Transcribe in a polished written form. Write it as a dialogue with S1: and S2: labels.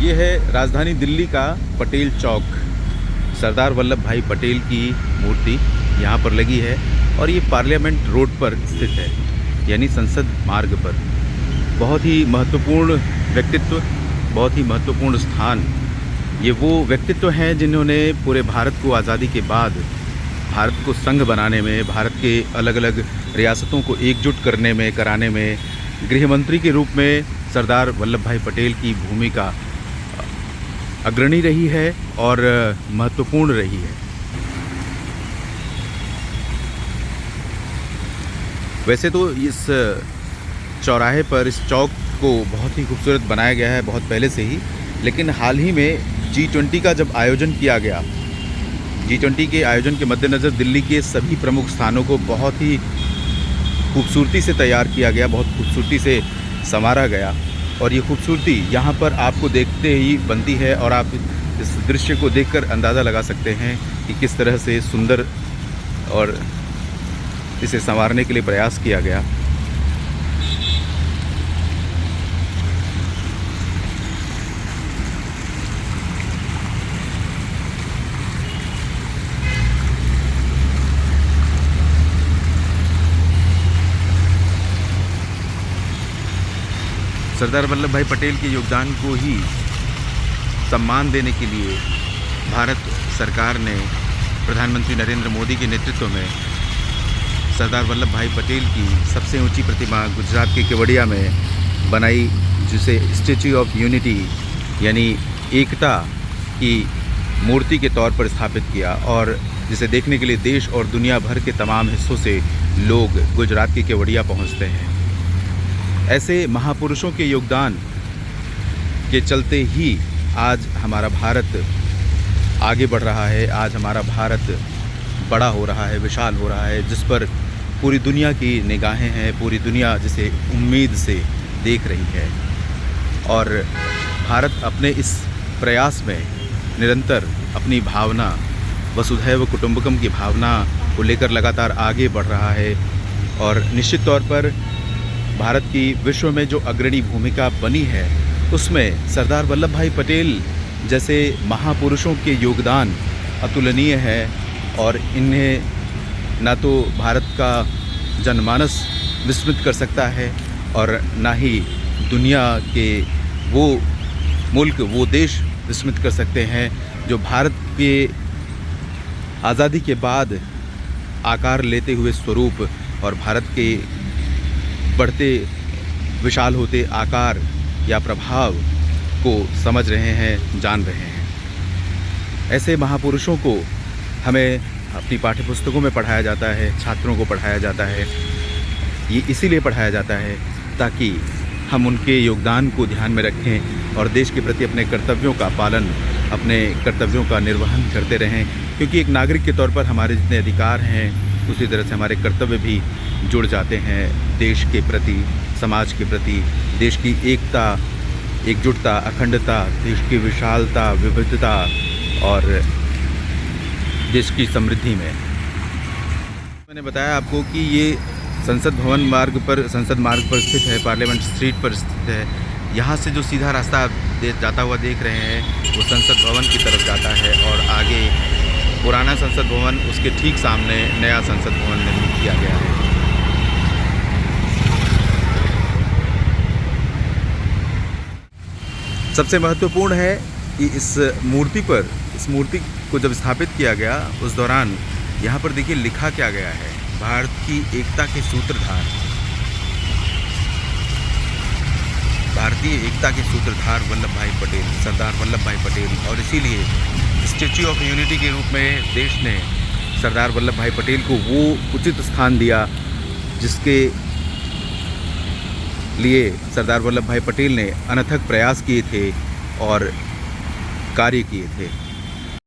S1: ये है राजधानी दिल्ली का पटेल चौक। सरदार वल्लभ भाई पटेल की मूर्ति यहाँ पर लगी है और ये पार्लियामेंट रोड पर स्थित है, यानी संसद मार्ग पर। बहुत ही महत्वपूर्ण व्यक्तित्व, बहुत ही महत्वपूर्ण स्थान। ये वो व्यक्तित्व हैं जिन्होंने पूरे भारत को आज़ादी के बाद भारत को संघ बनाने में, भारत के अलग अलग रियासतों को एकजुट करने में, कराने में गृह मंत्री के रूप में सरदार वल्लभ भाई पटेल की भूमिका अग्रणी रही है और महत्वपूर्ण रही है। वैसे तो इस चौराहे पर, इस चौक को बहुत ही खूबसूरत बनाया गया है बहुत पहले से ही, लेकिन हाल ही में G20 का जब आयोजन किया गया, G20 के आयोजन के मद्देनज़र दिल्ली के सभी प्रमुख स्थानों को बहुत ही खूबसूरती से तैयार किया गया, बहुत खूबसूरती से संवारा गया। और ये खूबसूरती यहाँ पर आपको देखते ही बनती है और आप इस दृश्य को देखकर अंदाज़ा लगा सकते हैं कि किस तरह से सुंदर और इसे संवारने के लिए प्रयास किया गया। सरदार वल्लभ भाई पटेल के योगदान को ही सम्मान देने के लिए भारत सरकार ने प्रधानमंत्री नरेंद्र मोदी के नेतृत्व में सरदार वल्लभ भाई पटेल की सबसे ऊंची प्रतिमा गुजरात के केवड़िया में बनाई, जिसे स्टैच्यू ऑफ यूनिटी यानी एकता की मूर्ति के तौर पर स्थापित किया और जिसे देखने के लिए देश और दुनिया भर के तमाम हिस्सों से लोग गुजरात के केवड़िया पहुंचते हैं। ऐसे महापुरुषों के योगदान के चलते ही आज हमारा भारत आगे बढ़ रहा है, आज हमारा भारत बड़ा हो रहा है, विशाल हो रहा है, जिस पर पूरी दुनिया की निगाहें हैं, पूरी दुनिया जिसे उम्मीद से देख रही है। और भारत अपने इस प्रयास में निरंतर अपनी भावना, वसुधैव कुटुंबकम की भावना को लेकर लगातार आगे बढ़ रहा है। और निश्चित तौर पर भारत की विश्व में जो अग्रणी भूमिका बनी है, उसमें सरदार वल्लभ भाई पटेल जैसे महापुरुषों के योगदान अतुलनीय है। और इन्हें ना तो भारत का जनमानस विस्मृत कर सकता है और ना ही दुनिया के वो मुल्क, वो देश विस्मृत कर सकते हैं जो भारत के आज़ादी के बाद आकार लेते हुए स्वरूप और भारत के बढ़ते विशाल होते आकार या प्रभाव को समझ रहे हैं, जान रहे हैं। ऐसे महापुरुषों को हमें अपनी पाठ्यपुस्तकों में पढ़ाया जाता है, छात्रों को पढ़ाया जाता है। ये इसीलिए पढ़ाया जाता है ताकि हम उनके योगदान को ध्यान में रखें और देश के प्रति अपने कर्तव्यों का पालन, अपने कर्तव्यों का निर्वहन करते रहें। क्योंकि एक नागरिक के तौर पर हमारे जितने अधिकार हैं, उसी तरह से हमारे कर्तव्य भी जुड़ जाते हैं देश के प्रति, समाज के प्रति, देश की एकता, एकजुटता, अखंडता, देश की विशालता, विविधता और देश की समृद्धि में। मैंने बताया आपको कि ये संसद मार्ग पर स्थित है, पार्लियामेंट स्ट्रीट पर स्थित है। यहाँ से जो सीधा रास्ता आप जाता हुआ देख रहे हैं वो संसद भवन की तरफ जाता है और आगे पुराना संसद भवन, उसके ठीक सामने नया संसद भवन निर्मित किया गया है। सबसे महत्वपूर्ण है कि इस मूर्ति को जब स्थापित किया गया उस दौरान यहाँ पर देखिए लिखा क्या गया है, भारत की एकता के सूत्रधार, भारतीय एकता के सूत्रधार वल्लभ भाई पटेल, सरदार वल्लभ भाई पटेल। और इसीलिए स्टैच्यू ऑफ यूनिटी के रूप में देश ने सरदार वल्लभ भाई पटेल को वो उचित स्थान दिया जिसके लिए सरदार वल्लभ भाई पटेल ने अनथक प्रयास किए थे और कार्य किए थे।